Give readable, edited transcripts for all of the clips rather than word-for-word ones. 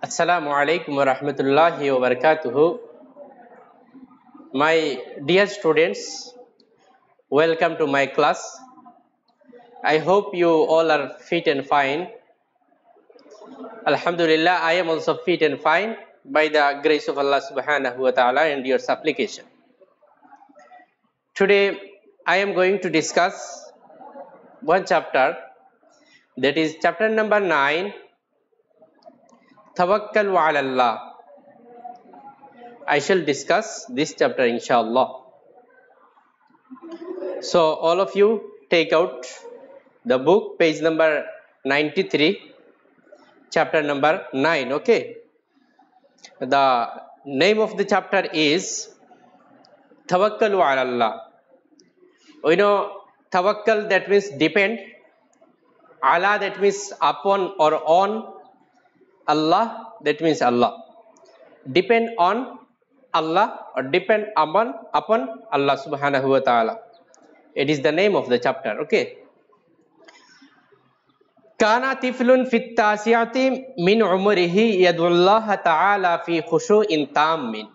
Assalamu alaikum wa rahmatullahi wa barakatuhu. My dear students, welcome to my class. I hope you all are fit and fine. Alhamdulillah, I am also fit and fine by the grace of Allah subhanahu wa ta'ala and your supplication. Today, I am going to discuss one chapter, that is chapter number 9, Tawakkalu ala Allah. I shall discuss this chapter inshallah. So all of you take out the book, page number 93, chapter number 9. Okay. The name of the chapter is Tawakkalu ala Allah. We know tawakkal, that means depend. Allah, that means upon or on. Allah, that means Allah. Depend on Allah or depend upon Allah subhanahu wa ta'ala. It is the name of the chapter. Okay. Kana tiflun fit tasi'ati min umrihi yadullah ta'ala fi khushu'in tammin.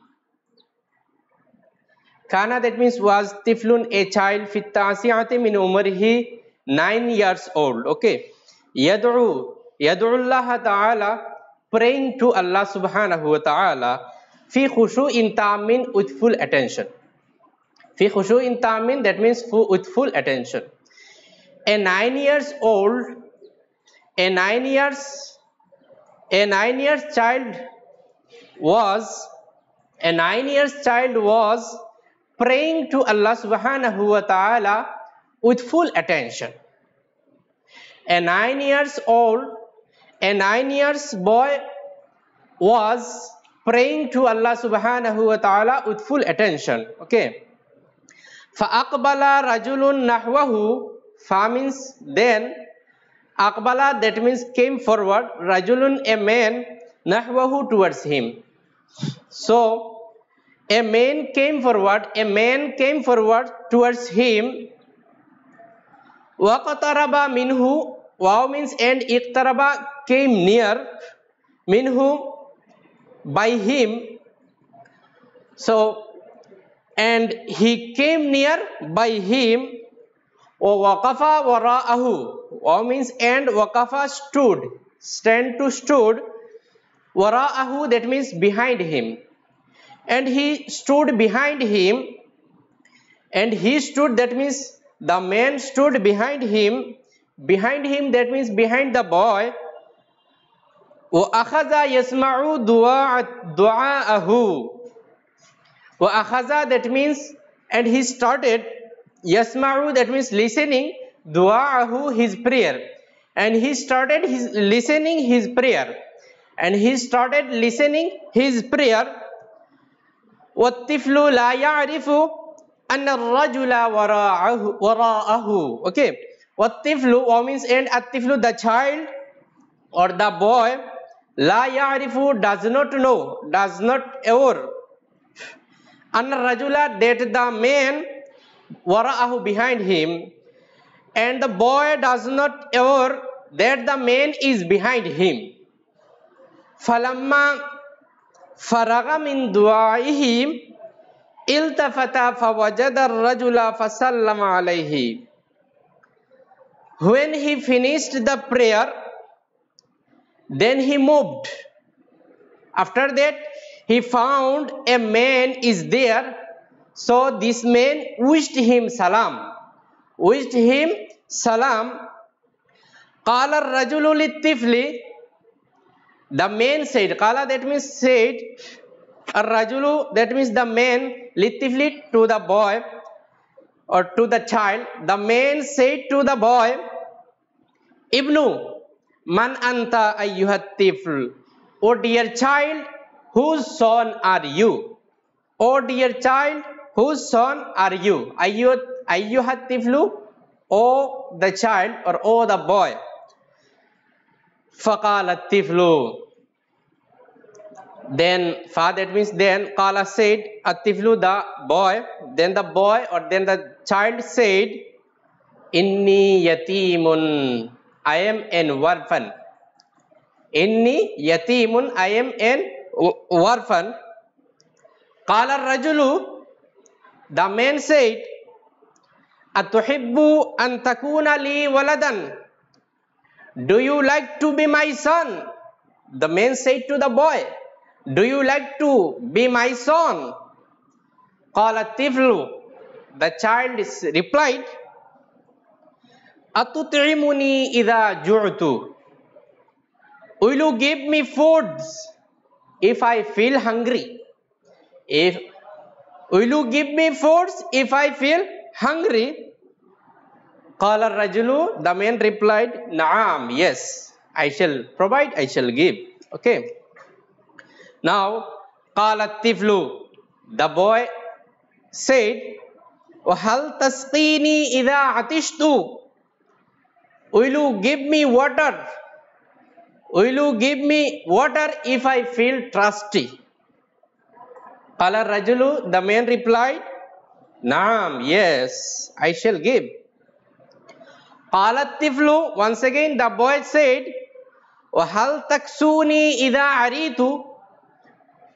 Kana, that means was, tiflun, a child, fit tasi'ati min umrihi, 9 years old. Okay. Yadullah ta'ala, praying to Allah subhanahu wa ta'ala, fi khushu'in tammin, with full attention. Fi khushu'in tammin, that means with full attention. A 9 years child was praying to Allah subhanahu wa ta'ala with full attention. A 9 years boy was praying to Allah subhanahu wa ta'ala with full attention. Okay. Fa'aqbala rajulun nahwahu. Fa means then. Aqbala, that means came forward. Rajulun, a man. Nahwahu, towards him. So a man came forward towards him. Waqtaraba minhu. Wow means and. Iqtaraba, came near. Minhu, by him. So and he came near by him. Waqafa wara'ahu. Wow means and. Waqafa, stood. Wara'ahu, that means behind him. And he stood behind him. That means the man stood behind him. That means behind the boy. وَأَخَذَ يَسْمَعُ دُعَاءَهُ. وَأَخَذَ, that means and he started. Yasma'u, that means listening. Du'a'ahu, his prayer. And he started listening his prayer. وَالطِّفْلُ لَا يَعْرِفُ أَنَّ الرَّجُلَ وَرَاءَهُ. Okay. وَالطِّفْلُ, means and. At-tiflu, the child or the boy. La ya'rifu, does not know, does not ever. Anna rajula, that the man. Wara'ahu, behind him. And the boy does not ever that the man is behind him. Falamma faraga min du'aihi iltafata fawajada ar-rajula fasallama alayhi. When he finished the prayer, then he moved. After that, he found a man is there. So this man wished him salam. Qala ar-rajulu lit-tifli. The man said. Qala, that means said. Ar-rajulu, that means the man. Lit-tifli, to the boy or to the child. The man said to the boy, Ibnu, man anta ayyuhat tifl. O dear child, whose son are you? O dear child, whose son are you? Ayyuhat tiflu, O the child or O the boy. Faqala tiflu. Then, that means then, Qala said, at-tiflu, the boy. Then the boy or then the child said, Inni yatimun, I am an orphan. Inni yatimun, I am an orphan. Qala rajulu, the man said, Atuhibbu an takuna li waladan. Do you like to be my son? The man said to the boy, do you like to be my son? Qala tiflu, the child replied, Atut'imuni idha ju'tu. Will you give me foods if I feel hungry? Will you give me foods if I feel hungry? Qala rajulu, the man replied, Naam, yes, I shall provide, I shall give. Okay. Now, qala tiflu, the boy said, وَهَلْ تَسْقِينِي إِذَا عَطِشْتُ. Will you give me water? Will you give me water if I feel thirsty? Qala rajulu, the man replied, Naam, yes, I shall give. Qala tiflu, once again the boy said, وَهَلْ تَكْسُونِي إِذَا عَرِيتُ.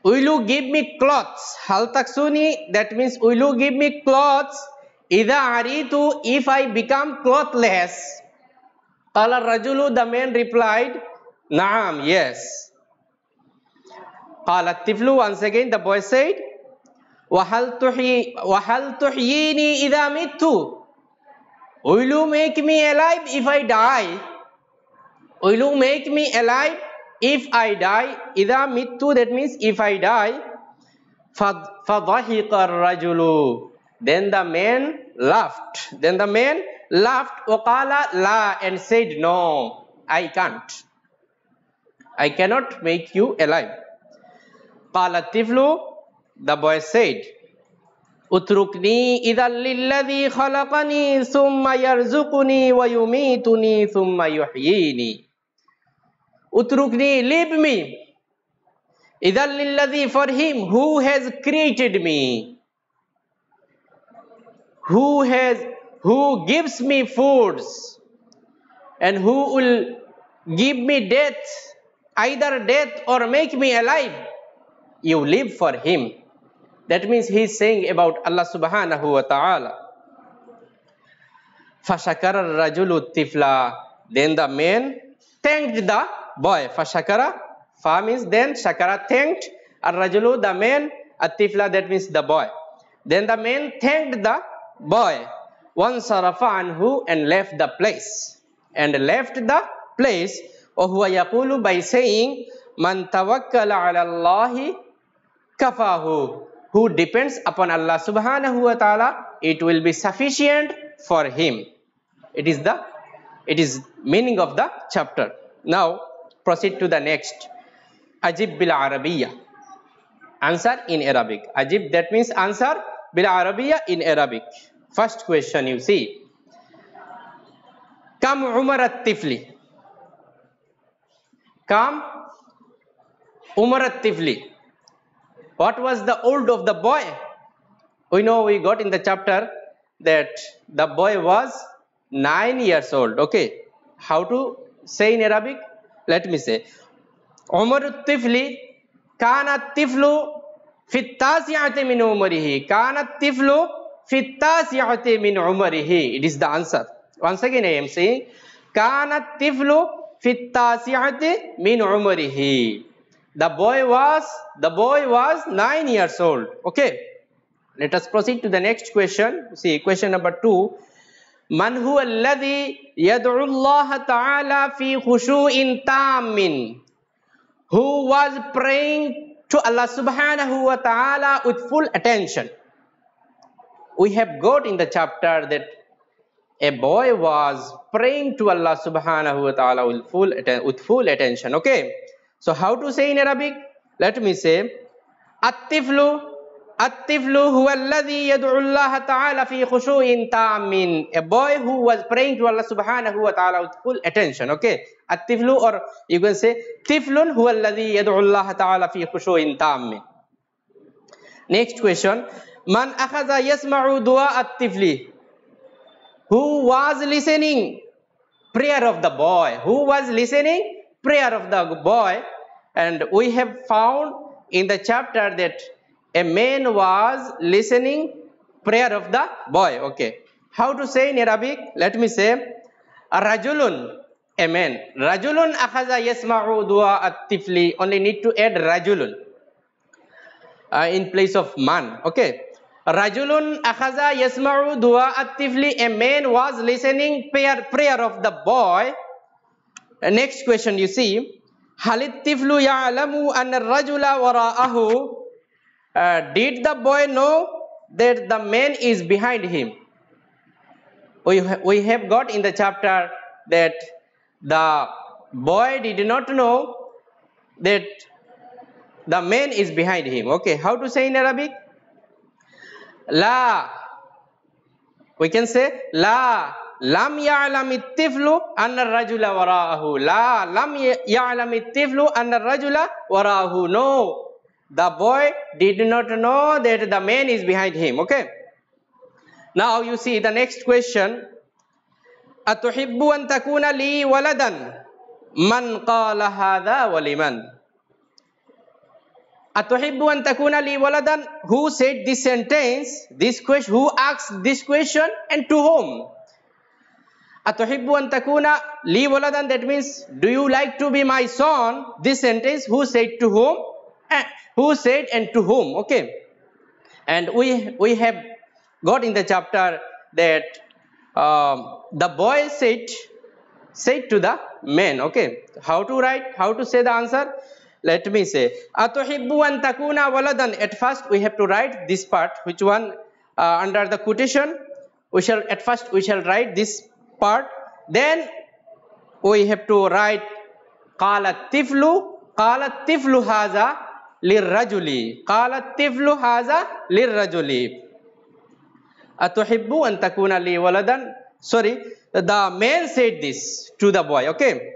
Will you give me clothes? Hal taksuni, that means will you give me clothes? Ida aritu, if I become clothless. Qala rajulu, the man replied, Naam, yes. Qala tiflu, once again the boy said, Wahal tuhyini ida mittu. Will you make me alive if I die? Will you make me alive if I die? Ida mittu, that means if I die. فَضَحِقَ الرَّجُلُ. Then the man laughed. وَقَالَ لَا, and said, no, I can't. I cannot make you alive. قَالَ الطِّفْلُ, the boy said, أُتْرُكْنِي إِذًا لِلَّذِي خَلَقَنِي ثُمَّ يَرْزُقُنِي وَيُمِيتُنِي ثُمَّ يُحْيِينِي. Utrukni, leave me. Idhal lilladhi, for him who has created me, who gives me foods, and who will give me death, either death or make me alive. You live for him. That means he is saying about Allah subhanahu wa ta'ala. Fashakara rajulu tifla. Then the man thanked the boy. Fashakara, fa means then, shakara thanked, ar-rajulu the man, at-tifla that means the boy. Then the man thanked the boy, wansarafa anhu, and left the place. وَهُوَ يَقُولُ, by saying, man tawakkala ala Allahi kafahu. Who depends upon Allah subhanahu wa ta'ala, it will be sufficient for him. It is meaning of the chapter. Now proceed to the next. Ajib bil Arabiyya. Answer in Arabic. Ajib, that means answer, bil Arabiyya, in Arabic. First question you see. Kam Umar at-Tifli. Kam Umar at-Tifli. What was the old of the boy? We know, we got in the chapter that the boy was 9 years old. Okay. How to say in Arabic? Let me say. Umar at-Tifli, kana at-Tiflu fi at-tasi'ati min umrihi. Kana at-Tiflu fi at-tasi'ati min umrihi. It is the answer. Once again I am saying. Kana at-Tiflu fi at-tasi'ati min umrihi. The boy was 9 years old. Okay. Let us proceed to the next question. See, question number 2. Man huwa alladhi yad'u Allah ta'ala fi khushu'in tammin. Who was praying to Allah subhanahu wa ta'ala with full attention. We have got in the chapter that a boy was praying to Allah subhanahu wa ta'ala with full attention. Okay. So how to say in Arabic? Let me say, At-tiflu huwa alladhi yad'u Allah ta'ala fi khushu'in tammin. A boy who was praying to Allah subhanahu wa ta'ala with full attention. Okay. At-tiflu, or you can say, Tiflun huwa alladhi yad'u Allah ta'ala fi khushu'in tammin. Next question. Man akhadha yasma'u du'a at-tifli. Who was listening prayer of the boy? Who was listening prayer of the boy, and we have found in the chapter that a man was listening prayer of the boy. Okay, how to say in Arabic? Let me say rajulun, a man. Rajulun akhaza yasma'u dua at-tifli. Only need to add rajulun in place of man. Okay, rajulun akhaza yasma'u dua at-tifli. A man was listening prayer of the boy. Next question, you see, halit tiflu ya'lamu anna rajula wara'ahu. Did the boy know that the man is behind him? We have got in the chapter that the boy did not know that the man is behind him. Okay, how to say in Arabic? La. We can say la lam ya'lam at-tiflu anna ar-rajula wara'ahu. La lam ya'lam at-tiflu anna ar-rajula wara'ahu. No, the boy did not know that the man is behind him. Okay. Now you see the next question. Atuhibbu an takuna li waladan? Man qala hadha wa liman? Atuhibbu an takuna li waladan? Who said this sentence? This question. Who asked this question and to whom? Atuhibbu an takuna li waladan. That means, do you like to be my son? This sentence. Who said to whom? Who said and to whom? Okay. And we have got in the chapter that the boy said to the man. Okay, how to write, how to say the answer? Let me say atuhibbu an takuna waladan. At first we have to write this part, which one under the quotation. At first we shall write this part, then we have to write qala tiflu haza lirrajuli. Qala tiflu haza lirrajuli. Atuhibbu an takuna li waladan. Sorry, the man said this to the boy. Okay,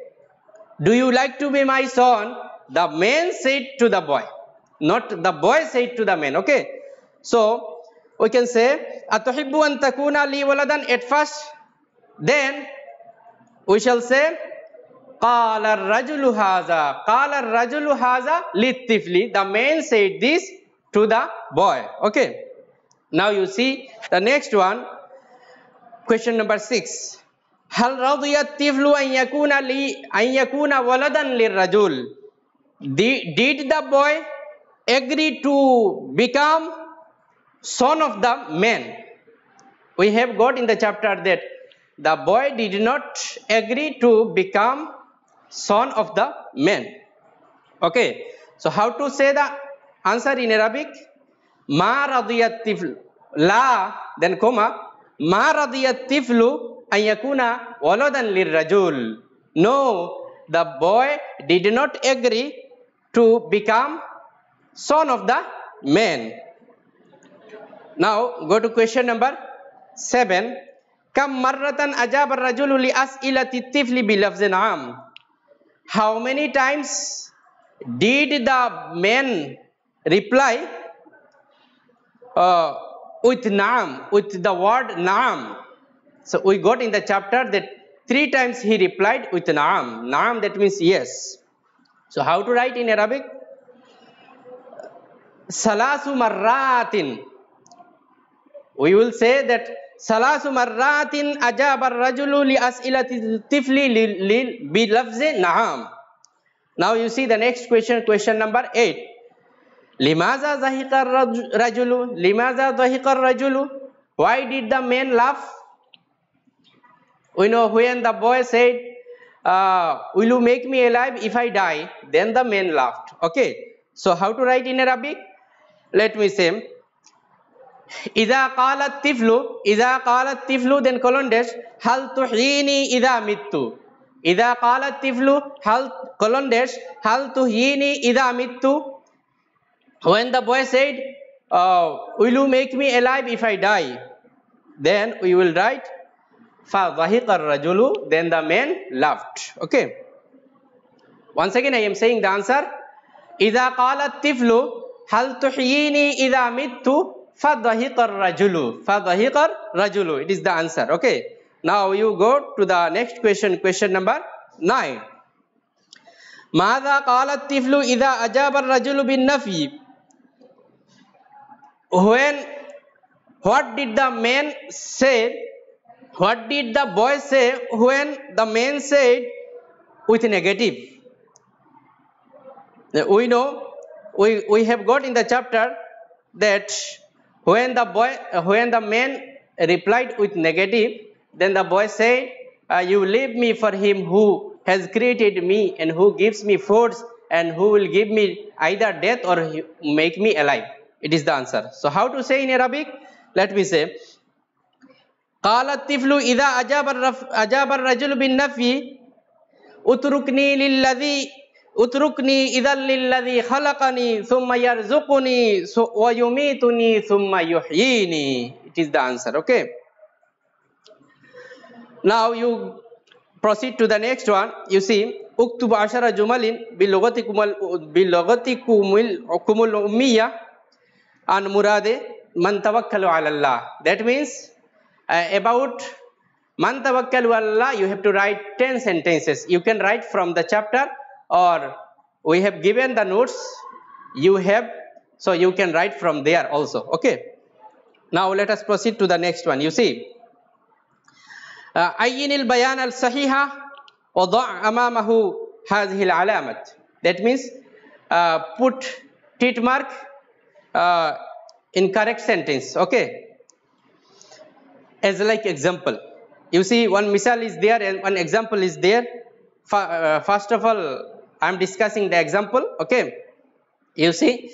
do you like to be my son? The man said to the boy, not the boy said to the man. Okay, so we can say atuhibbu an takuna li waladan at first, then we shall say qala ar-rajulu haza lit-tifli. The man said this to the boy. Okay. Now you see the next one, question number 6. Hal radiyat tiflu an yakuna waladan lirrajul? Did the boy agree to become son of the man? We have got in the chapter that the boy did not agree to become son of the man. Okay, so how to say the answer in Arabic? Ma radiyat tiflu, la, then comma, ma radiyat tiflu an yakuna waladan lirrajul. No, the boy did not agree to become son of the man. Now go to question number 7. Kam marratan ajaba ar-rajulu li as'ilati tifli bi lafzin am? How many times did the man reply with naam, with the word naam? So we got in the chapter that 3 times he replied with naam. Naam, that means yes. So how to write in Arabic? Salasu marratin. We will say that salasu marratin ajaba ar-rajulu li as'ilati tifli bi lafzi naam. Now you see the next question, question number 8. Limaza dhahiqa ar-rajulu? Limaza dhahiqa ar-rajulu? Why did the man laugh? We know when the boy said, will you make me alive if I die? Then the man laughed. Okay, so how to write in Arabic? Let me say, Iza qalat tiflu, then colon dash, hal tuhyini idha mittu. Iza qalat tiflu, hal colon dash, hal tuhyini idha mittu. When the boy said, will you make me alive if I die? Then we will write fa dhahiqa ar-rajulu, then the man laughed. Okay, once again I am saying the answer. Iza qalat tiflu hal tuhyini idha mittu fa dhahiqa ar-rajulu. Fa dhahiqa ar-rajulu, it is the answer. Okay, now you go to the next question, question number 9. ماذا قال الطفل إذا أجاب الرجل بالنفي? What did the man say? What did the boy say when the man said with negative? We know, we have got in the chapter that when the man replied with negative, then the boy said, you leave me for him who has created me and who gives me food and who will give me either death or make me alive. It is the answer. So how to say in Arabic? Let me say, قال الطفل إذا أجاب الرجل بالنفي اتركني إذا للذي خلقني ثم يرزقني ويميتني ثم يحييني. It is the answer. Okay. Now you proceed to the next one. You see, اكتب 10 جمل بلغتكم الأمية عن مراد من توكل على الله. That means about Man tawakkalu Allah, you have to write 10 sentences. You can write from the chapter, or we have given the notes. So you can write from there also. Okay. Now let us proceed to the next one. You see, أين البيان الصحيح وضع أمامه هذه العلامات. That means put tick mark in correct sentence. Okay. As like example. You see, one misal is there and one example is there. First of all, I am discussing the example. Okay. You see,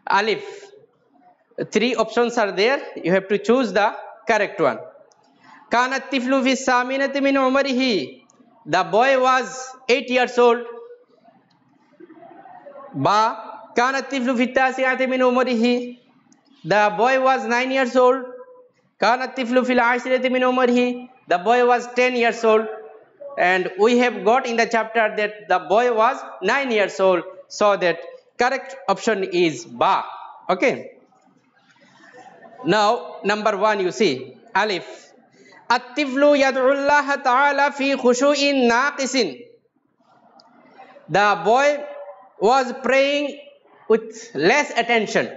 Alif. 3 options are there. You have to choose the correct one. كان الطفل في الثامنة من عمره. The boy was 8 years old. Ba. كان الطفل في التاسعة من عمره. The boy was 9 years old. كان الطفل في العاشرة من عمره. The boy was 10 years old. And we have got in the chapter that the boy was 9 years old. So that correct option is Ba. Okay. Now number 1, you see, Alif. الطفل يدعو الله تعالى في خشوع ناقص. The boy was praying with less attention.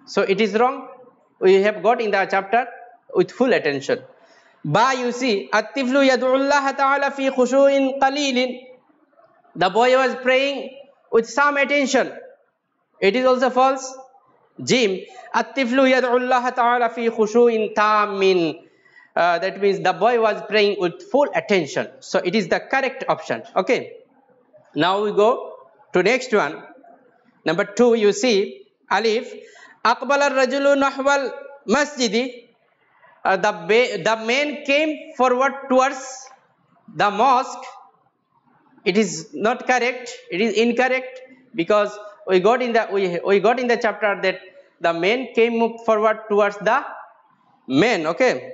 So it is wrong. We have got in the chapter with full attention. Ba, you see, الطفل يدعو الله تعالى في خشوع قليل. The boy was praying with some attention. It is also false. Jim, الطفل يدعو الله تعالى في خشوع تام. That means the boy was praying with full attention. So it is the correct option. Okay. Now we go to next one. Number 2, you see, Alif. أقبل الرجل نحو المسجد. The man came forward towards the mosque. It is not correct. It is incorrect because we got in the chapter that the man came forward towards the man. Okay.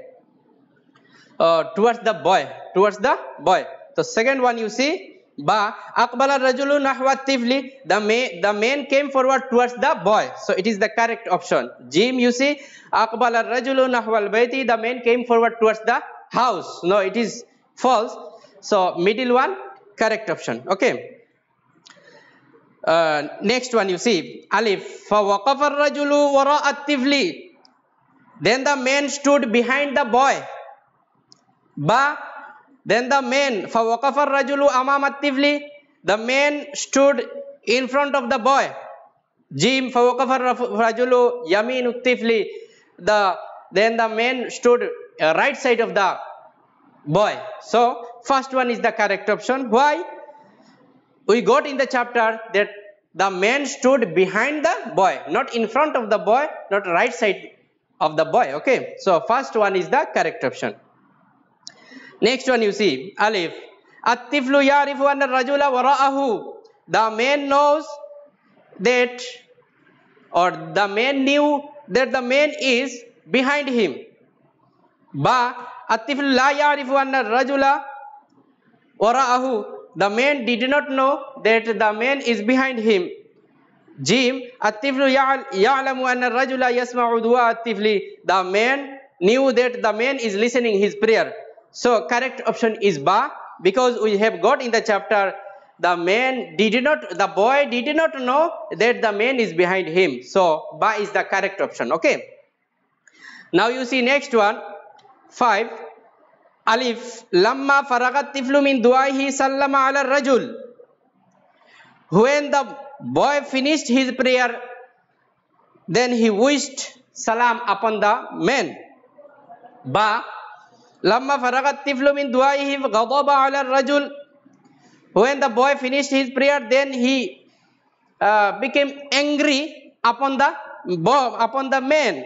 Towards the boy. So second one, you see, Ba, Aqbala Rajulu Nahwa Tifli, the man came forward towards the boy. So it is the correct option. Jim, you see, Aqbala Rajulu Nahwal Baiti, the man came forward towards the house. No, it is false. So middle one, correct option. Okay. Next one, you see, Alif, فَوَقَفَ الرَّجُلُ وَرَاءَ الطِّفْلِ. Then the man stood behind the boy. Ba, then the man, فَوَقَفَ الرَّجُلُ أَمَامَ الطِّفْلِ. The man stood in front of the boy. Jim, فَوَقَفَ الرَّجُلُ يَمِينُ الطِّفْلِ. Then the man stood right side of the boy. So first one is the correct option. Why? We got in the chapter that the man stood behind the boy, not in front of the boy, not right side of the boy. Okay. So first one is the correct option. Next one, you see, Alif. At-tiflu ya'rifu anna ar-rajula wara'ahu. The man knows that, or the man knew that the man is behind him. Ba, at-tiflu la ya'rifu anna ar-rajula wara'ahu. The man did not know that the man is behind him. Jim, at-tiflu ya'lamu anna ar-rajula yasma'u du'a at-tifli. The man knew that the man is listening his prayer. So correct option is Ba, because we have got in the chapter the boy did not know that the man is behind him. So ba is the correct option. Okay. Now you see next one. 5. Alif. Lamma faragat tiflu min du'aihi sallama ala rajul. When the boy finished his prayer, then he wished salam upon the man. Ba. Lamma faragat tiflu min du'aihi ghadaba ala rajul. When the boy finished his prayer, then he became angry upon the man.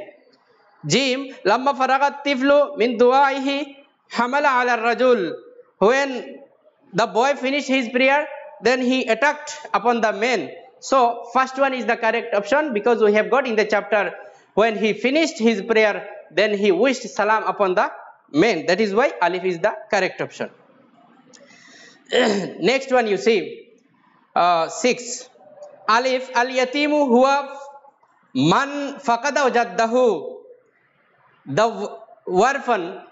Jim. Lamma faragat tiflu min du'aihi hamala ala rajul. When the boy finished his prayer, then he attacked upon the man. So first one is the correct option, because we have got in the chapter when he finished his prayer, then he wished salam upon the man. That is why alif is the correct option. Next one you see 6. Alif. Al yatimu huwa man faqada jaddahu. The orphan,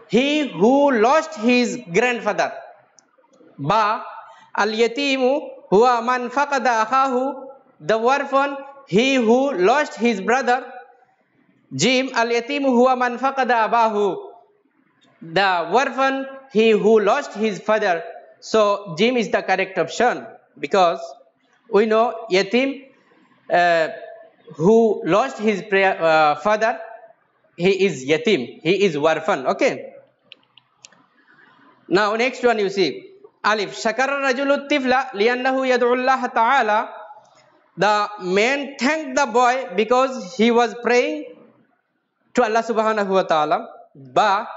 he who lost his grandfather. Ba. Al yatimu huwa man faqada akhahu. The orphan, he who lost his brother. Jim. Al yatimu huwa man faqada abahu. The orphan, he who lost his father. So Jim is the correct option, because we know yatim who lost his father, he is yatim, he is orphan. Okay. Now next one you see. Alif. Shakara rajulu tifla liyannahu yad'u Allah ta'ala. The man thanked the boy because he was praying to Allah subhanahu wa ta'ala. Ba.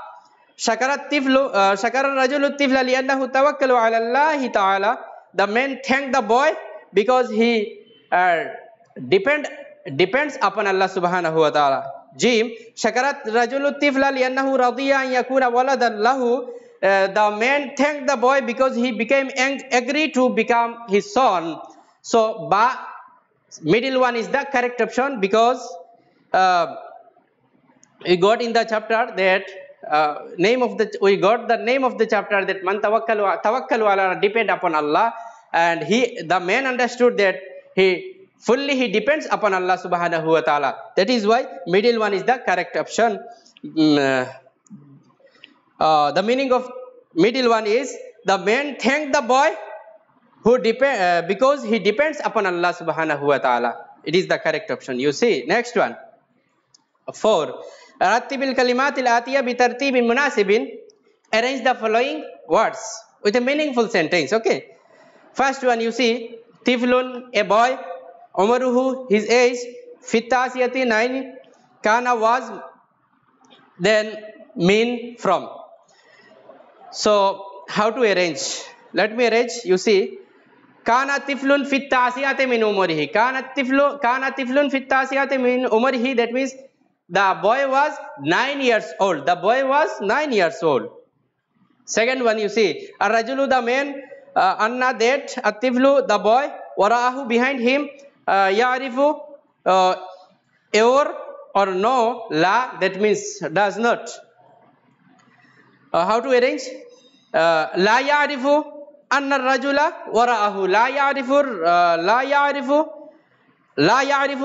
Shakara rajulu tifla liyannahu tawakkalu ala Allah ta'ala. The man thanked the boy because he depends upon Allah subhanahu wa ta'ala. Jim. Shakarat rajulu tifla liyannahu radiya an yakuna waladan lahu. The man thanked the boy because he became agreed to become his son. So ba, middle one is the correct option, because we got in the chapter that we got the name of the chapter that man tawakkalu ala, depend upon Allah, and the man understood that he depends upon Allah subhanahu wa ta'ala. That is why middle one is the correct option. The meaning of middle one is the man thanked the boy because he depends upon Allah subhanahu wa ta'ala. It is the correct option. You see next one. 4. Rattibil kalimatil atiya bi tartibin munasibin. Arrange the following words with a meaningful sentence. Okay. First one you see. Tiflun, a boy. Umaruhu, his age. Fitasiyati, 9. Kana was, then mean from. So how to arrange? Let me arrange. You see. Kana tiflun fitasiyati min umarihi. Kana tiflun fitasiyati min umarihi. That means the boy was 9 years old. The boy was 9 years old. Second one you see. Ar-rajulu, the man. Anna, that. At-tiflu, the boy. Wara'ahu, behind him. Ya'rifu, or no. La, that means does not. How to arrange? La ya'rifu anna ar-rajula wara'ahu. La ya'rifu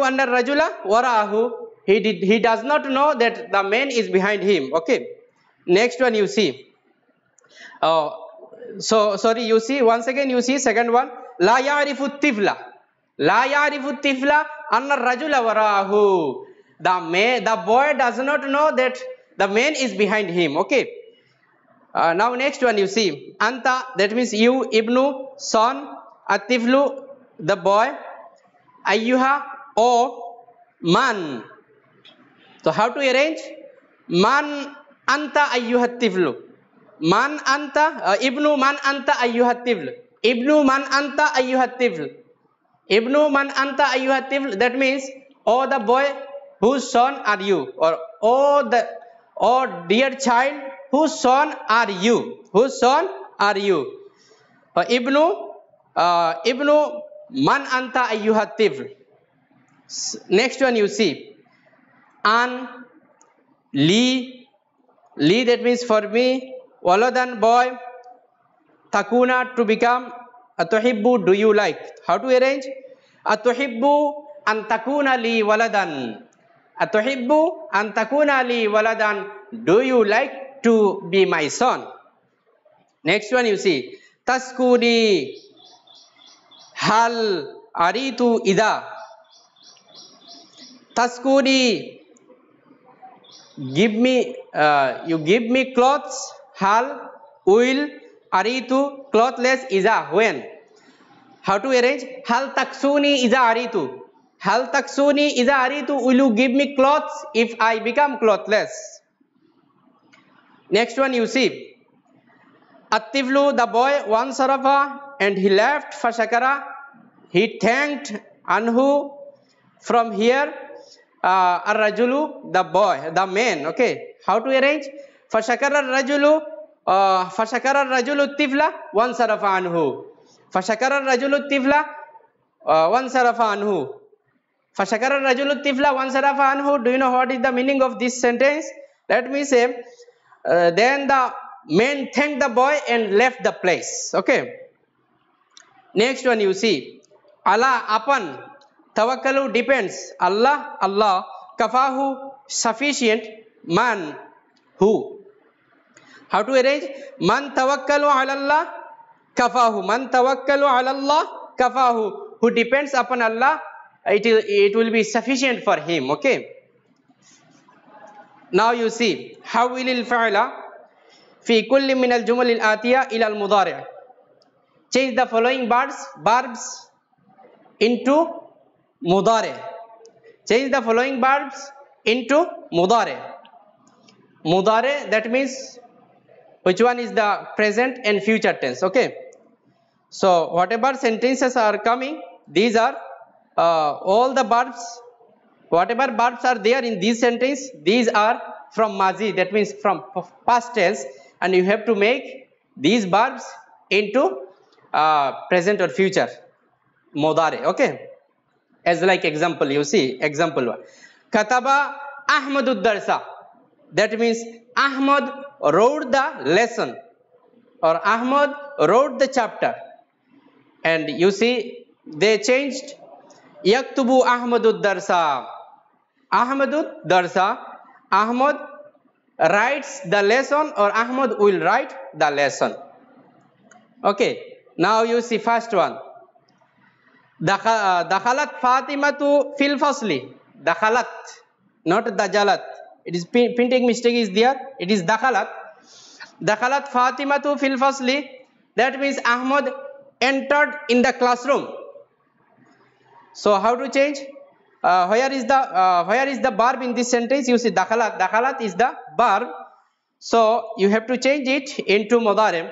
anna ar-rajula wara'ahu. He does not know that the man is behind him. Okay. Next one you see. Sorry, you see once again you see second one. La ya'rifu tifla. La ya'rifu tifla anna ar-rajula wara'ahu. The boy does not know that the man is behind him. Okay. Now next one you see. Anta, that means you. Ibnu, son. At-tiflu, the boy. Ayyuha, o. Man. So how to arrange? Man anta ayyuha tiflu. Man anta, ibnu man anta ayyuha tiflu. Ibnu man anta ayyuha tiflu. Ibnu man anta ayyuha tiflu. That means, oh the boy, whose son are you? Or oh dear child, whose son are you? Whose son are you? Ibnu man anta ayyuha tiflu. Next one you see. An, li, that means for me. Waladan, boy. Takuna, to become. Atuhibbu, do you like? How to arrange? Atuhibbu an takuna li waladan. Atuhibbu an takuna li waladan. Do you like to be my son? Next one you see. Taskuni hal aritu ida. Taskuni, give me, you give me clothes. Hal, will, aritu, clothless, iza, when? How to arrange? Hal taksuni iza aritu. Hal taksuni iza aritu. Will you give me clothes if I become clothless? Next one you see. At-tiflu, the boy, one sarafa, and he left. Fashakara, he thanked. Anhu, from here. Ar-rajulu, the boy, the man. Okay. How to arrange? Fashakara ar-rajulu tifla, one sarafa anhu. Fashakara ar-rajulu tifla, one sarafa anhu. Fashakara ar-rajulu tifla, one sarafa anhu. Do you know what is the meaning of this sentence? Let me say, then the man thanked the boy and left the place. Okay. Next one you see. Allah, upon. Tawakkalu, depends. Allah, Allah. Kafahu, sufficient. Man, who? How to arrange? Man tawakkalu ala Allah, kafahu. Man tawakkalu ala Allah, kafahu. Who depends upon Allah, it will be sufficient for him. Okay. Now you see. Hawil al-fa'la fi kulli min al-jumal al-atiya ila al-mudari'. Change the following verbs into mudari. Change the following verbs into mudari. Mudari, that means which one is the present and future tense. Okay. So whatever sentences are coming, these are all the verbs. Whatever verbs are there in this sentence, these are from mazi, that means from past tense, and you have to make these verbs into present or future mudari. Okay. As like example, you see, example one. Kataba Ahmadud Darsa. That means Ahmad wrote the lesson, or Ahmad wrote the chapter. And you see, they changed Yaktubu Ahmadud Darsa. Ahmadud Darsa. Ahmad writes the lesson, or Ahmad will write the lesson. Okay. Now you see first one. Dakhalat Fatimatu fil fasli. Dakhalat, not dajalat. It is printing mistake is there. It is dakhalat. Dakhalat Fatimatu fil fasli. That means Ahmad entered in the classroom. So how to change? Where is the verb in this sentence? You see dakhalat. Dakhalat is the verb. So you have to change it into mudari.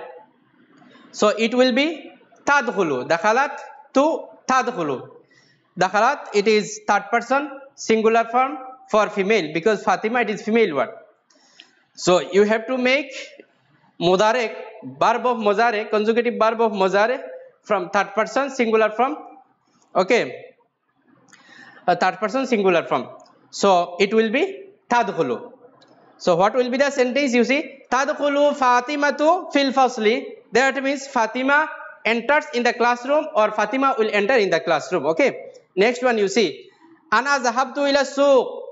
So it will be tadkhulu. Dakhalat to tadkhulu. Dakhalat, it is third person singular form for female, because Fatima it is female word. So you have to make mudari, verb of mudari, conjugative verb of mudari from third person singular form. Okay. A third person singular form. So it will be tadkhulu. So what will be the sentence? You see, tadkhulu Fatimatu fil fasli. That means Fatima enters in the classroom, or Fatima will enter in the classroom. Okay. Next one you see. Ana zahabtu ila suq.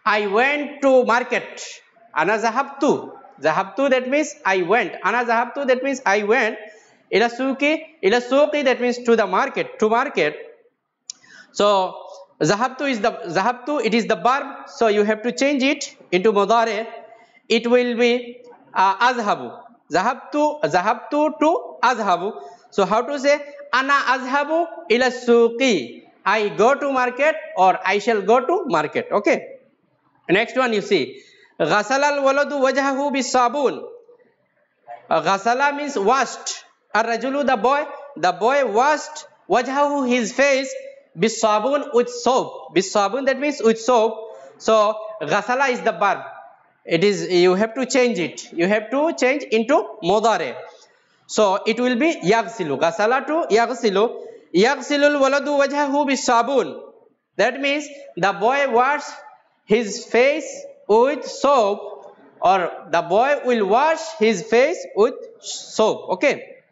I went to market. Ana zahabtu. Zahabtu, that means I went. Ana zahabtu, that means I went. Ila suqi. Ila suqi, that means to the market. To market. So zahabtu is it is the verb. So you have to change it into mudari. It will be azhabu. Zahabtu to azhabu. So how to say? Ana azhabu ila suqi. I go to market, or I shall go to market. Okay. Next one you see. Ghasala al-waladu wajhahu bis-sabun. Ghasala means washed. Ar-rajulu, the boy washed wajhahu, his face, bis-sabun, with soap. Bis-sabun, that means with soap. So ghasala is the verb. It is, you have to change it. You have to change into mudari. So it will be yaghsilu. Ghasala to yaghsilu. Yaghsilul waladu wajhahu bis-sabun. That means the boy washed his face with soap, or the boy will wash his face with soap. Okay.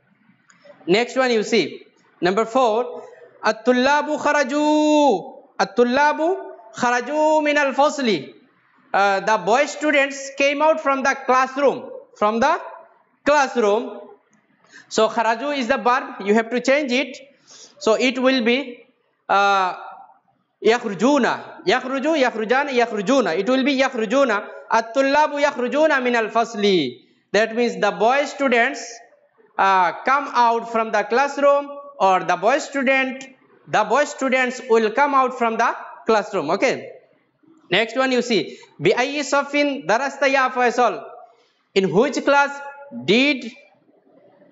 Next one you see. Number 4. At-tullabu kharaju. At-tullabu kharaju min al-fasli. The boy students came out from the classroom. From the classroom. So kharaju is the verb. You have to change it. So it will be yakhrujuna. Yakhruju, yakhrujana, yakhrujuna. It will be yakhrujuna. At-tullabu yakhrujuna min al-fasli. That means the boy students come out from the classroom, or the boy students will come out from the classroom. Okay. Next one you see. Bi ayyi safin darasta ya Faisal. In which class did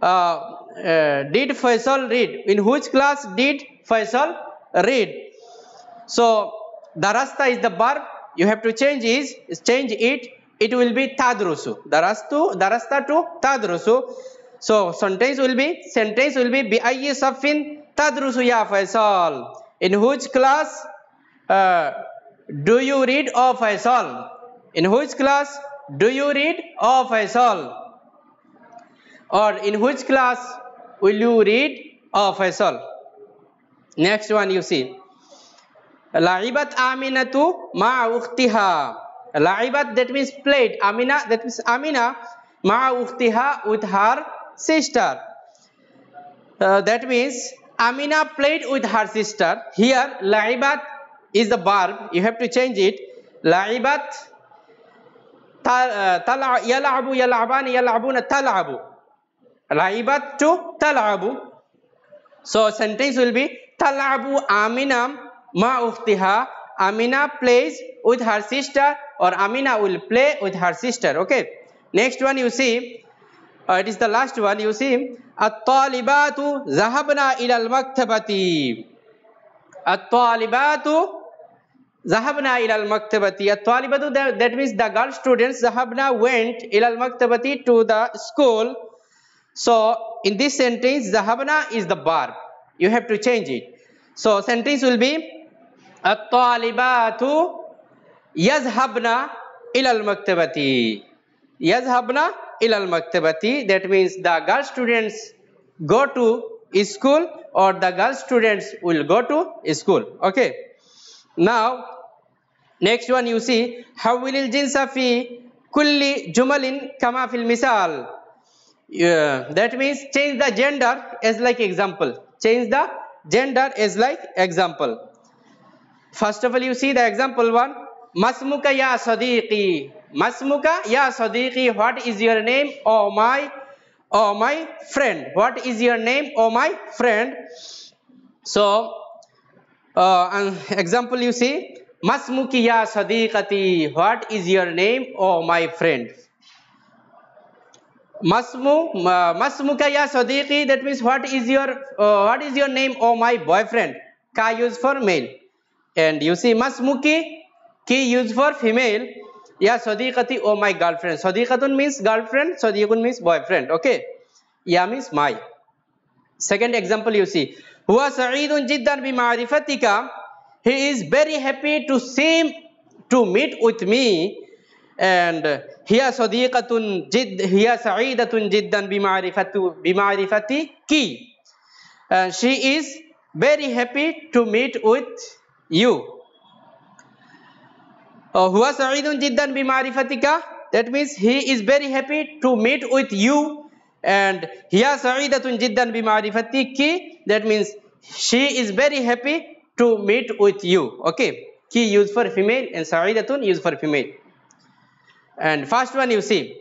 Faisal read? In which class did Faisal read? So darasta is the verb. You have to change it. It will be tadrusu. Darasta to tadrusu. So sentence will be bi ayyi safin tadrusu ya Faisal. In which class do you read, O Faisal? In which class do you read, O Faisal? Or in which class will you read, O Faisal? Next one you see. La'ibat Aminatu ma'a ukhtiha. La'ibat, that means played. Amina, that means Amina ma'a ukhtiha, with her sister. That means Amina played with her sister. Here la'ibat is the verb. You have to change it. La'ibat yal'abu yal'abani yal'abuna tal'abu. La'ibat to tal'abu. So sentence will be tal'abu Amina ma ukhtiha. Amina plays with her sister, or Amina will play with her sister. Okay. Next one you see. It is the last one you see. At-talibatu zahabna ila al-maktabati. At-talibatu zahabna ila al-maktabati. At-talibatu, that means the girl students. Zahabna went ila al-maktabati, to the school. So in this sentence, zahabna is the verb. You have to change it. So sentence will be at-talibatu yazhabna ila al-maktabati. Yazhabna ila al-maktabati. That means the girl students go to school, or the girl students will go to school. Okay. Now next one you see. Hawwil al-jinsa fi kulli jumalin kama fil misal. That means change the gender as like example. Change the gender as like example. First of all, you see the example one. Masmuka ya sadiqi. Masmuka ya sadiqi. What is your name, oh my friend? What is your name, oh my friend? So an example you see. Masmuki ya sadiqati. What is your name, oh my friend? Masmuka ya sadiqi. That means what is your name, oh my boyfriend? Ka used for male. And you see masmuki, ki used for female. Ya sadiqati, oh my girlfriend. Sadiqatun means girlfriend, sadiqun means boyfriend. Okay. Ya means my. Second example you see. Huwa sa'idun jiddan bi ma'rifatika. He is very happy to meet with me. And hiya sadiqatun hiya sa'idatun jiddan bi ma'rifati ki. And she is very happy to meet with you. Huwa sa'idun jiddan bi ma'rifatika. That means he is very happy to meet with you. And hiya sa'idatun jiddan bi ma'rifatiki. That means she is very happy to meet with you. Okay. Ki used for female and sa'idatun used for female. And first one you see.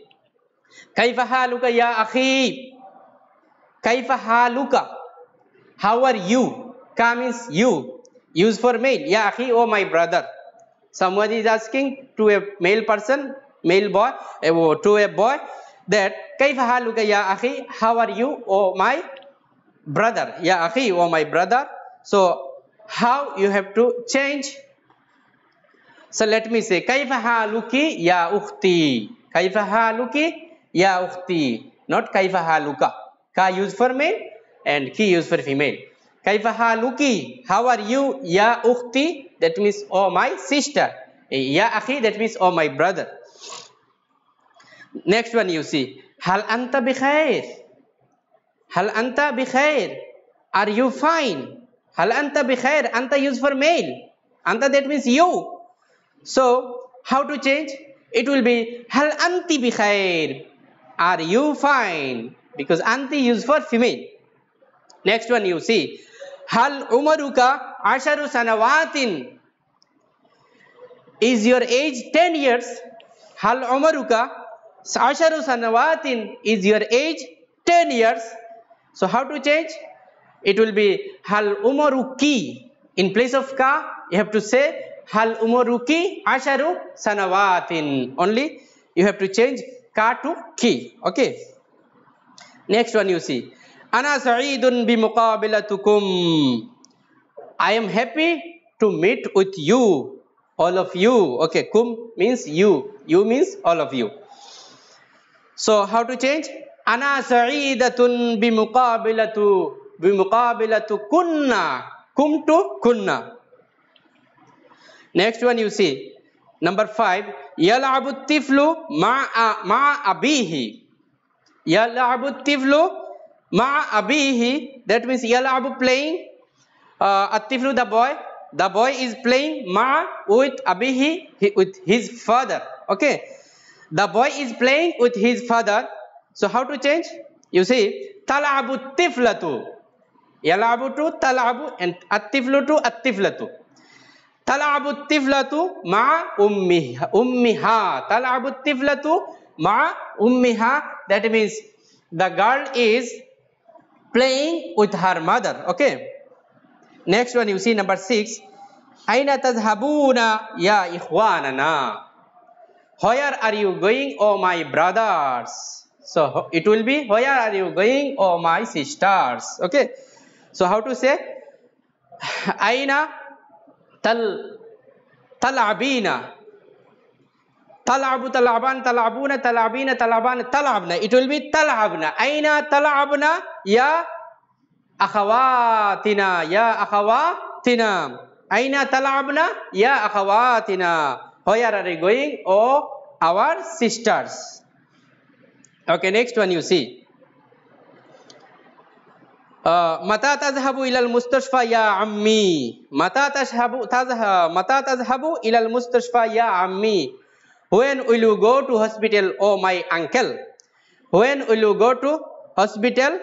Kaifa haluka ya akhi. Kaifa haluka. How are you? Ka means you. Used for male. Ya akhi, oh my brother. Somebody is asking to a male person, male boy, to a boy, that Kaifa haluka ya akhi. How are you, oh my brother? Ya akhi, oh my brother. So how you have to change? So let me say, Kaifa haluki ya ukhti. Kaifa haluki ya ukhti. Not Kaifa haluka. Ka used for male and ki used for female. Kaifa haluki. How are you? Ya ukhti. That means, oh my sister. Ya akhi. That means, oh my brother. Next one you see. Hal anta bi khair. Hal anta bi khair? Are you fine? Hal anta bi khair? Anta used for male. Anta, that means you. So how to change? It will be hal anti bi khair? Are you fine? Because anti used for female. Next one you see. Hal umaruka asharu sanawatin? Is your age 10 years? Hal umaruka asharu sanawatin? Is your age 10 years? So how to change? It will be hal umaruki. In place of ka, you have to say hal umaruki asharu sanawatin. Only you have to change ka to ki. Okay. Next one you see. Ana sa'idun bi muqabilatukum. I am happy to meet with you. All of you. Okay. Kum means you. You means all of you. So how to change? Ana sa'idatun bi muqabilatu kunna. Kum to kunna. Next one you see. Number 5. Yal'abu tiflu ma'a abihi. Yal'abu tiflu ma'a abihi. That means yal'abu playing. At-tiflu the boy. The boy is playing ma'a with abihi, with his father. Okay. The boy is playing with his father. So how to change? You see, tal'abu tiflatu. Yal'abu to tal'abu and at-tiflu to at-tiflatu. Tal'abu tiflatu ma'a ummiha. Tal'abu tiflatu ma'a ummiha. That means the girl is playing with her mother. Okay. Next one you see number 6. Aina tadhhabuna ya ikhwanana? Where are you going, oh my brothers? So it will be where are you going, oh my sisters? Okay. So how to say? Aina tal'abina. Tal'abu tal'aban tal'abuna tal'abina tal'aban tal'abna. It will be tal'abna. Aina tal'abna ya akhawatina, ya akhawatina. Aina tal'abna ya akhawatina. Where are you going, oh our sisters? Okay, next one you see. Mata tadhhabu ila al-mustashfa ya ammi? Mata tadhhabu ila al-mustashfa ya ammi? When will you go to hospital, oh my uncle? When will you go to hospital,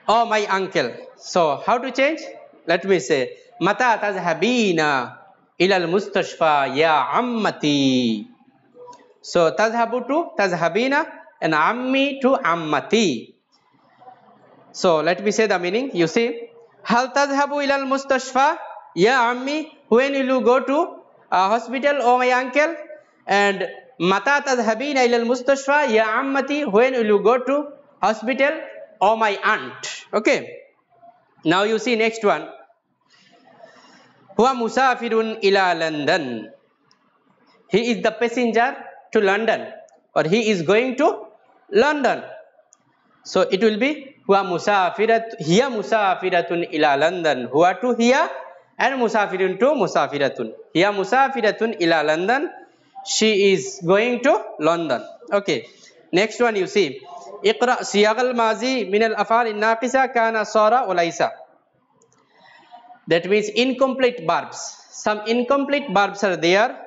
oh my uncle? So how to change? Let me say, Mata tadhhabina ila al-mustashfa ya ammati? So tadhhabu to tadhhabina and ammi to ammati. So let me say the meaning. You see, hal tadhhabu ila al-mustashfa ya ammi? When will you go to hospital, oh my uncle? And mata tadhhabina ila al-mustashfa ya ammati? When will you go to hospital, oh my aunt? Okay. Now you see next one. Huwa musafirun ila London. He is the passenger to London, or he is going to London. So it will be huwa hiya musafiratun ila London. Huwa to hiya and musafirun to musafiratun. Hiya musafiratun ila London. She is going to London. Okay. Next one you see. Iqra siyagal mazi min al-af'al an-naqisa kana sara wa laysa. That means incomplete verbs. Some incomplete verbs are there.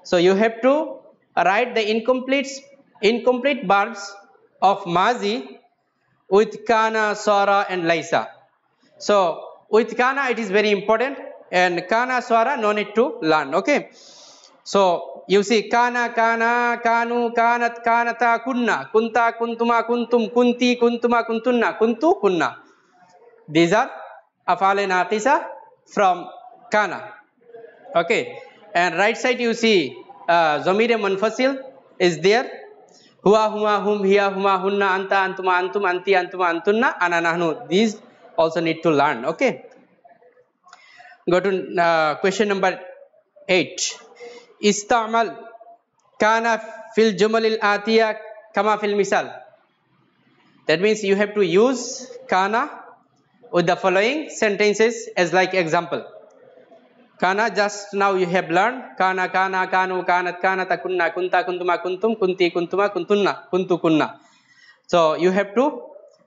So you have to write the incomplete verbs of mazi with kana, sara and laisa. So with kana it is very important, and kana, sara no need to learn. Okay. So you see kana, kana, kanu, kanat, kanata, kunna, kunta, kuntuma, kuntum, kunti, kuntuma, kuntunna, kuntu, kunna. These are af'al naqisa from kana. Okay. And right side you see zamir munfasil is there. Huwa, huma, hum, hiya, huma, hunna, anta, antuma, antum, anti, antuma, antunna, ana, nahnu. These also need to learn. Okay. Go to question number 8. Istamal kana fil jumal al-atiya kama fil misal. That means you have to use kana with the following sentences as like example. Kana, just now you have learned kana, kana, kanu, kanat, kanata, kunna, kunta, kuntuma, kuntum, kunti, kuntuma, kuntunna, kuntu, kunna. So you have to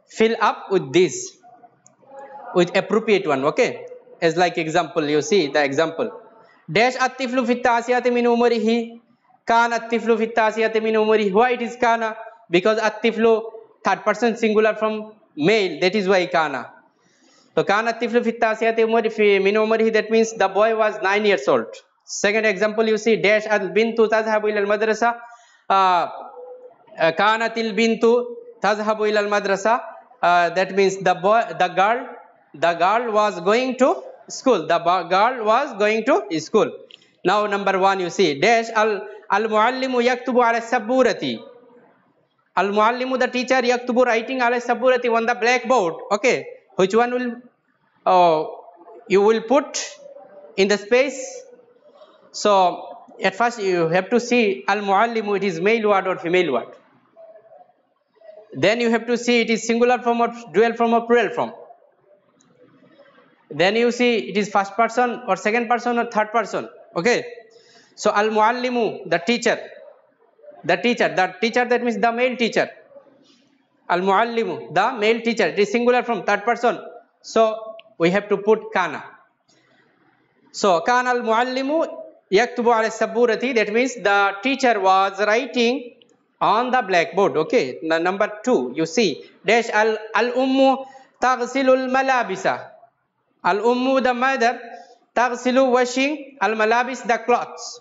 fill up with this, with appropriate one. Okay, as like example, you see the example. Dash at-tiflu fi at-tasiyati min umrihi. Kana at-tiflu fi at-tasiyati min umrihi. Why it is kana? Because at-tiflu third person singular from male, that is why kana. So kana at-tiflu fi at-tasiyati min umrihi, that means the boy was 9 years old. Second example, you see dash al-bintu tazhabu ila al-madrasa. Kanatil bintu tazhabu ila al-madrasa. That means the girl was going to school. The girl was going to school. Now number 1, you see dash al-muallimu yaktubu ala saburati. Al-muallimu, the teacher, yaktubu, writing ala saburati, on the blackboard. Okay, which one will you will put in the space? So at first you have to see al-muallimu, it is male word or female word. Then you have to see it is singular form or dual form or plural form. Then you see it is first person or second person or third person. Okay, so al-muallimu, the teacher, that means the male teacher. Al-muallimu, the male teacher, it is singular from third person, so we have to put kana. So kana al-muallimu yaktubu ala saburati, that means the teacher was writing on the blackboard. Okay, number 2, you see dash al-ummu taghsilu al-malabisa. Al-ummu, the mother, taghsilu, washing, al-malabis, the clothes.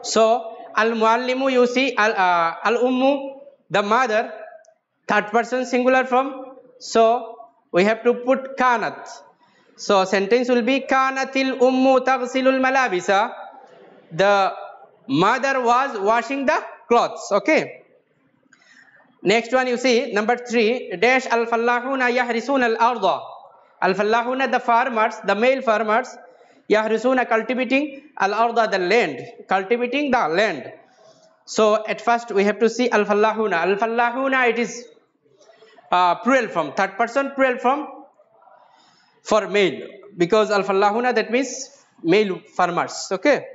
So al-muallimu, you see al-ummu, the mother, third person singular from, so we have to put kanat. So sentence will be kanatil ummu taghsilu al-malabisa. The mother was washing the clothes. Okay, next one, you see number 3 dash al-fallahuna yahrisuna al-arda. Al-fallahuna, the farmers, the male farmers, yahrisuna, cultivating, al-arda, the land, cultivating the land. So at first we have to see al-fallahuna. Al-fallahuna, it is plural form, third person plural form for male, because al-fallahuna, that means male farmers. Okay,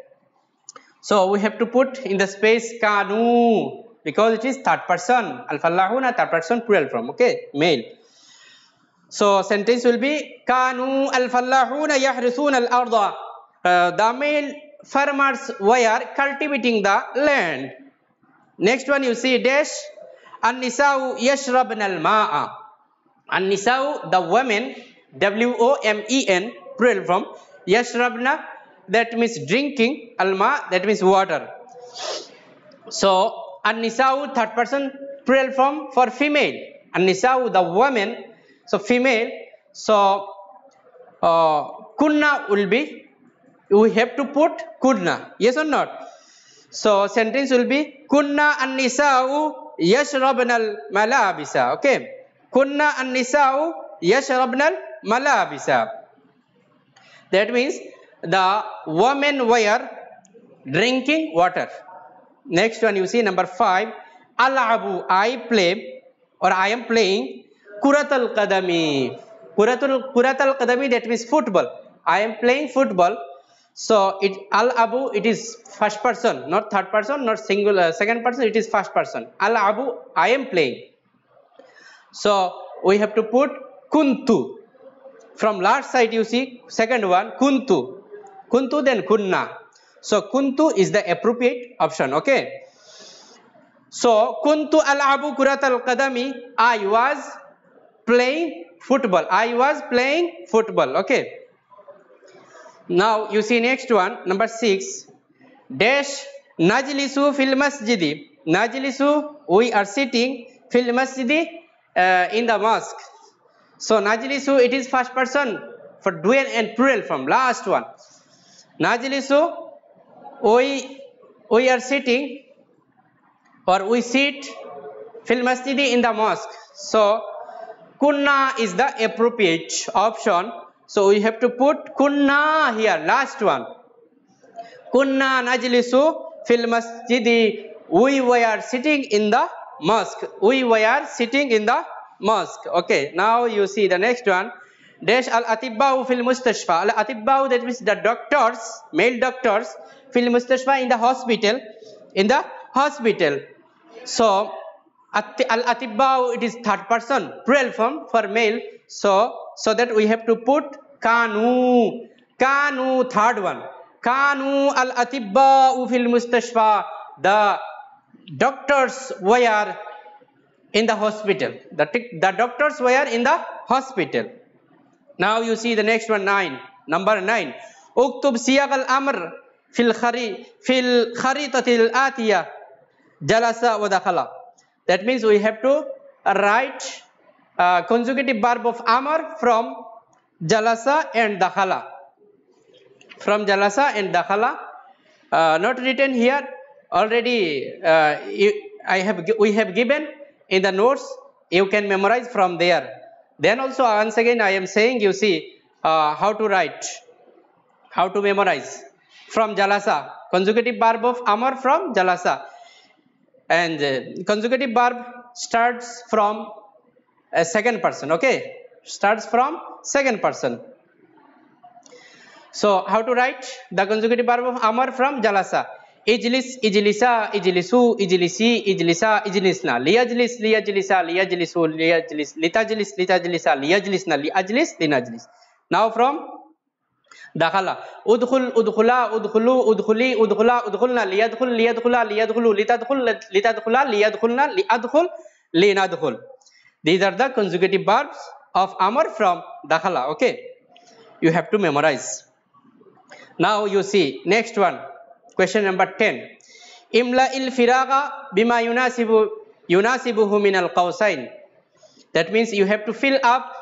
so we have to put in the space kanu, because it is third person. Al-fallahuna, third person plural form. Okay, male. So sentence will be kanu al-fallahuna yahrisuna al-arda. The male farmers were cultivating the land. Next one, you see dash an-nisa'u yashrabna al-ma'a. An-nisa'u, the women, W-O-M-E-N, plural form, yashrabna, that means drinking, al-ma, that means water. So an-nisa'u, third person plural form for female. An-nisa'u, the women, so female. So kunna will be, we have to put kunna, yes or not? So sentence will be kunna an-nisa'u yashrabna al-malabisa. Okay, kunna an-nisa'u yashrabna al-malabisa, that means the women were drinking water. Next one, you see number 5 al-abu, I play or I am playing kuratul qadami. Kuratul qadami, that means football. I am playing football. So it al-abu, it is first person, not third person, not singular second person, it is first person. Al-abu, I am playing. So we have to put kuntu. From last side, you see second one, kuntu, then kunna. So kuntu is the appropriate option. Okay, so kuntu al-abu kuratul qadami, I was playing football. I was playing football. Okay, now you see next one, number 6 dash najlisu fil masjidi. Najlisu, we are sitting, fil masjidi, in the mosque. So najlisu, it is first person for dual and plural form. Last one, najlisu, we are sitting or we sit, fil masjidi, in the mosque. So kunna is the appropriate option. So we have to put kunna here, last one. Kunna najlisu fil masjidi, we were sitting in the mosque. We were sitting in the mosque. Okay, now you see the next one dash al-atibba'u fil mustashfa. Al-atibba'u, that means the doctors, male doctors, fil mustashfa, in the hospital, in the hospital. So Al-atibba, it is third person plural form for male. So that we have to put kanu. Kanu, third one. Kanu al-atibba fil mustashfa. The doctors were in the hospital. The doctors were in the hospital. Now you see the next one, 9. Number 9. Uktub siyaq al-amr fil kharitatil atiya. Jalasa wa dakhala. That means we have to write consecutive verb of amr from jalasa and dakhala. From jalasa and dakhala. Not written here. Already we have given in the notes. You can memorize from there. Then also once again I am saying, you see how to write, how to memorize from jalasa. Consecutive verb of amr from jalasa. And consecutive verb starts from a second person, okay? Starts from second person. So how to write the consecutive verb of amr from jalasa? Ijlis, ijlisa, ijlisu, ijlisi, ijlisa, ijlisna. Liyajlis, liyajlisa, liyajlisu, liyajlis. Litajlis, litajlisa, liyajlisna, liajlis, linajlis. Now from dakhala. Udkhul, udkhula, udkhulu, udkhuli, udkhula, udkhulna, liyadkhul, liyadkhula, liyadkhulu, litadkhul, litadkhula, liyadkhulna, liadkhul, linadkhul. These are the consecutive verbs of amr from dakhala, okay? You have to memorize. Now you see next one, question number 10. Imla il firaga bima yunasibuhu min al qawsain. That means you have to fill up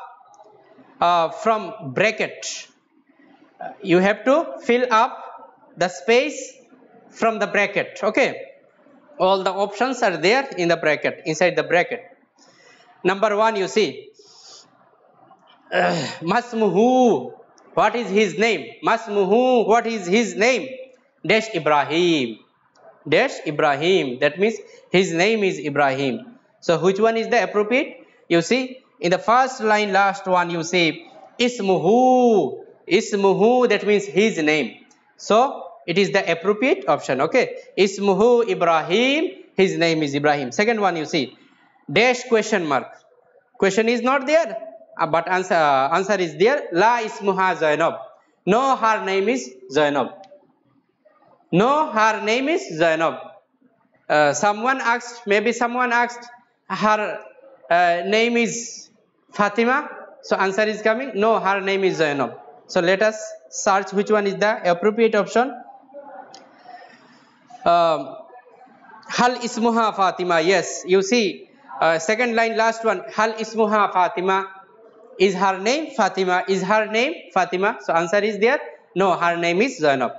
from bracket. You have to fill up the space from the bracket, okay? All the options are there in the bracket, inside the bracket. Number 1, you see masmuhu, what is his name? Masmuhu, what is his name? Dash Ibrahim. Dash Ibrahim. That means his name is Ibrahim. So which one is the appropriate? You see in the first line, last one, you see ismuhu. Ismuhu, that means his name. So it is the appropriate option, okay? Ismuhu Ibrahim, his name is Ibrahim. Second one, you see dash question mark. Question is not there, but answer is there. La ismuha Zainab. No, her name is Zainab. No, her name is Zainab. Someone asked, maybe someone asked, her name is Fatima. So answer is coming, no, her name is Zainab. So let us search which one is the appropriate option. Hal ismuha Fatima. Yes, you see second line, last one. Hal ismuha Fatima. Is her name Fatima? Is her name Fatima? So answer is there. No, her name is Zainab.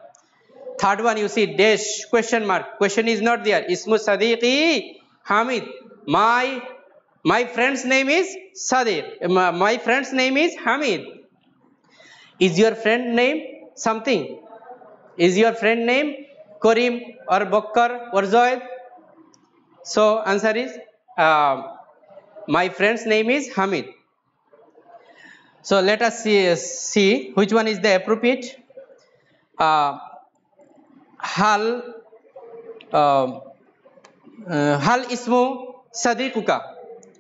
Third one, you see dash question mark. Question is not there. Ismu Sadiqi Hamid. My friend's name is Sadiq. My friend's name is Hamid. Is your friend name something? Is your friend name Karim or Bakkar or Zoid? So answer is my friend's name is Hamid. So let us see which one is the appropriate. Hal ismu Sadiquka.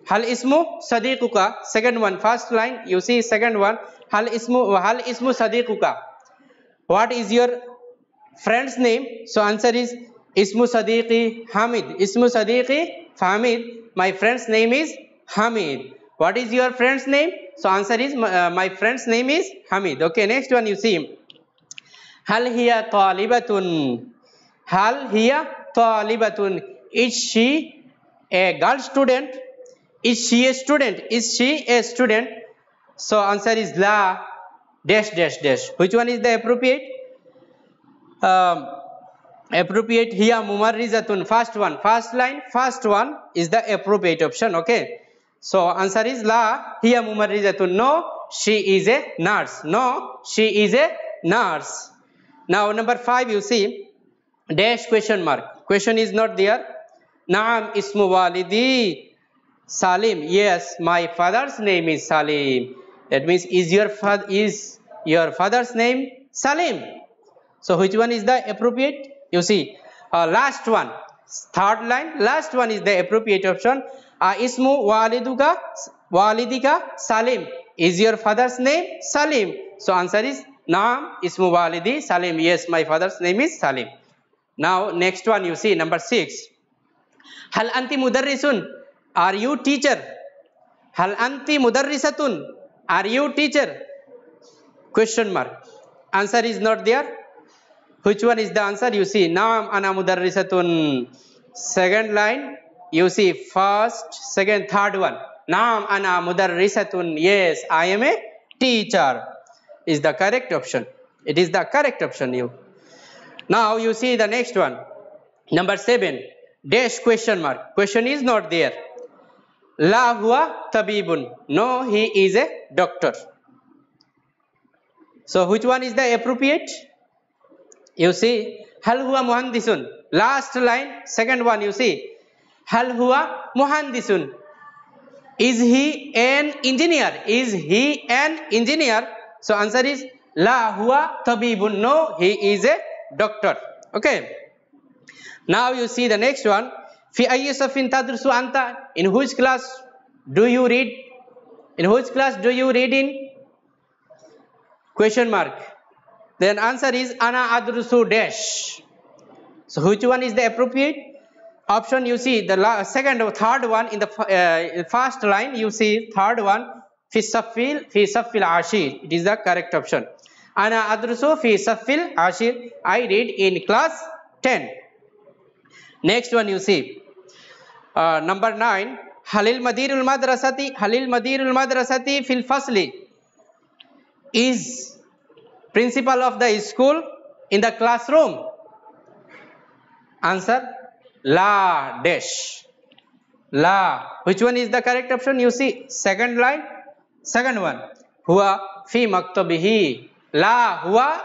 Hal ismu Sadiquka. Second one, first line, you see second one. Hal ismu Sadiquka. What is your friend's name? So answer is Ismu Sadiqi Hamid. Ismu Sadiqi Hamid. My friend's name is Hamid. What is your friend's name? So answer is my friend's name is Hamid. Okay, next one, you see Hal hiya talibatun. Hal hiya talibatun. Is she a girl student? Is she a student? Is she a student? So answer is la dash dash dash. Which one is the appropriate? Appropriate hiya mumarrizatun. First one, first line, first one is the appropriate option. Okay. So answer is la hiya mumarrizatun. No, she is a nurse. No, she is a nurse. Now number 5, you see dash question mark. Question is not there. Naam ismu walidi Salim. Yes, my father's name is Salim. That means is your father's name Salim? So which one is the appropriate? You see last one, Third line, last one is the appropriate option. Ismu walidika Salim. Is your father's name Salim? So answer is Naam ismu walidi Salim. Yes, my father's name is Salim. Now next one you see number 6. Hal anti mudarrisun? Are you teacher? Hal anti mudarrisatun? Are you teacher? Question mark. Answer is not there. Which one is the answer? You see Naam ana mudarrisatun. Second line you see first, second, third one. Naam ana mudarrisatun. Yes, I am a teacher. Is the correct option. It is the correct option. You. Now you see the next one. Number 7. Dash question mark. Question is not there. La huwa tabibun. No, he is a doctor. So which one is the appropriate? You see hal huwa muhandisun. Last line, second one you see. Hal huwa muhandisun. Is he an engineer? Is he an engineer? So answer is la huwa tabibun. No, he is a doctor. Okay. Now you see the next one. Fi ayyi safin tadrusu anta? In which class do you read? In which class do you read in? Question mark. Then answer is ana adrusu dash. So which one is the appropriate option? You see the second or third one in the first line. You see third one. Fi saffil ashir. It is the correct option. Ana adrusu fi saffil ashir. I read in class 10. Next one you see number 9. Halil madirul madrasati fil fasli. Is principal of the school in the classroom? Answer la dash. La. Which one is the correct option? You see second line, second one. Huwa fi maktabihi. La huwa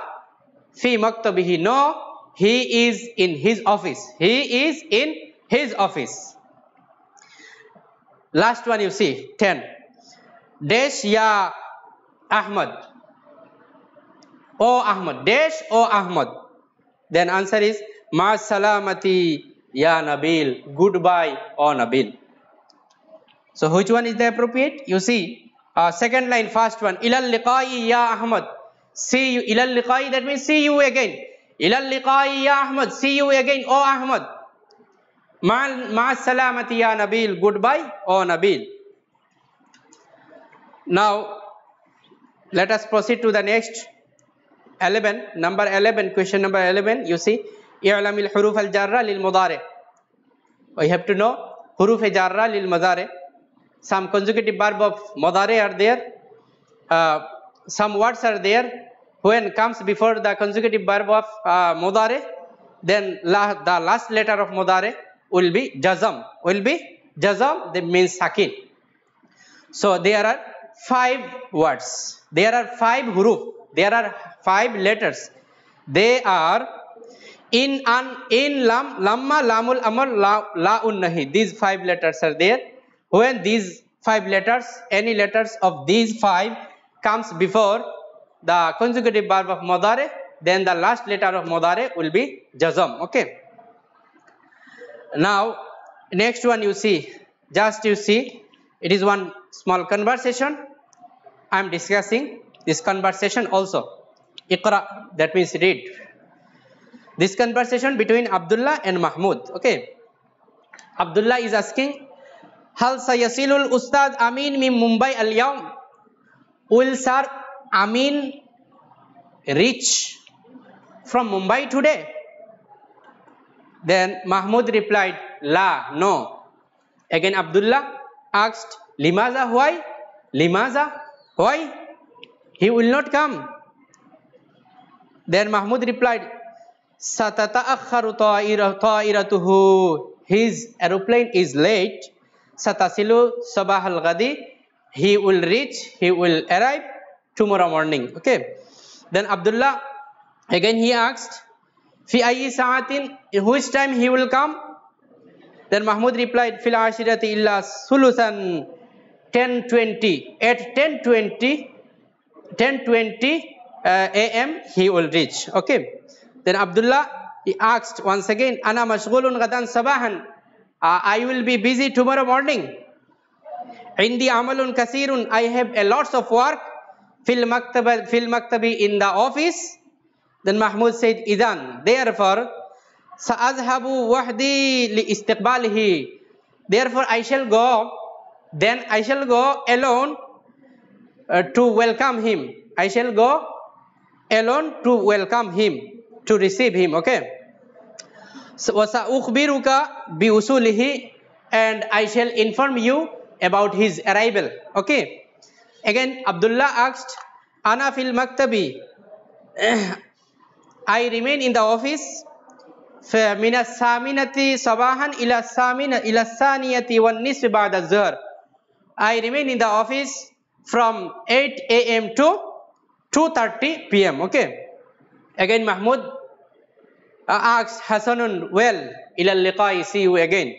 fi maktabihi. No, he is in his office. He is in his office. Last one you see 10. Dash ya Ahmad. O Ahmad. Dash O Ahmad. Then answer is ma salamati ya Nabil. Goodbye O Nabil. So which one is the appropriate? You see second line, first one. Ilal liqai ya Ahmad. See you. Ilal liqai, that means see you again. Ilal liqai ya Ahmad. See you again O Ahmad. Ma salamati ya Nabil. Goodbye O Nabil. Now let us proceed to the next 11. Number 11. Question number 11. You see i'lamil huruf al jarra lil mudari. We have to know huruf al jarra lil mudari. Some consecutive verb of mudari are there. Some words are there. When comes before the consecutive verb of mudari, then the last letter of mudari will be jazam. Will be jazam. That means sakin. So there are 5 words. There are 5 huruf. There are 5 letters. They are in, an, in, lam, lamma, lamul, amr, la'un, nahi. These 5 letters are there. When these 5 letters, any letters of these 5 comes before the consecutive verb of mudari, then the last letter of mudari will be jazam. Okay. Now next one you see. Just you see. It is one small conversation. I am discussing this conversation also. Iqra, that means read. This conversation between Abdullah and Mahmud. Okay. Abdullah is asking, Hal sayasilul Ustad Amin min Mumbai al yawm? Will Sir Amin reach from Mumbai today? Then Mahmud replied, La, no. Again Abdullah asked, Limaza, why? Limaza, why? He will not come. Then Mahmud replied, Satata'akharu ta'iratuhu. His aeroplane is late. Satasilu sabah al-ghadi. He will reach, he will arrive tomorrow morning. Okay. Then Abdullah, again he asked, Fi ayyi sa'atin, in which time he will come? Then Mahmud replied, Fil ashirati illa sulusan 10:20. At 10:20 a.m. he will reach. Okay. Then Abdullah He asked once again, Ana mashghulun gadan sabahan. I will be busy tomorrow morning. Indi amalun kasirun. I have a lots of work. Fil maktabi in the office. Then Mahmud said, Idan. Therefore, sa'azhabu wahdi li istiqbalihi. Therefore, I shall go. Then I shall go alone to welcome him. I shall go alone to welcome him, to receive him. Okay. So, وَسَأُخْبِرُكَ بِأُصُولِهِ, and I shall inform you about his arrival. Okay. Again, Abdullah asked, Ana fil maktabi. I remain in the office. من الثامنة صباحا إلى الثانية والنصف بعد الظهر. I remain in the office from 8 a.m. to 2:30 p.m. Okay. Again, Mahmud asked Hasanun, well, ila liqai, see you again.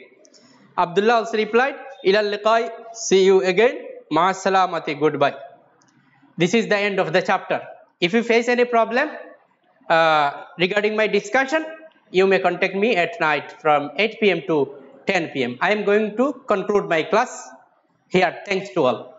Abdullah also replied, ila liqai, see you again. Ma salamati, goodbye. This is the end of the chapter. If you face any problem regarding my discussion, you may contact me at night from 8 p.m. to 10 p.m. I am going to conclude my class here. Thanks to all.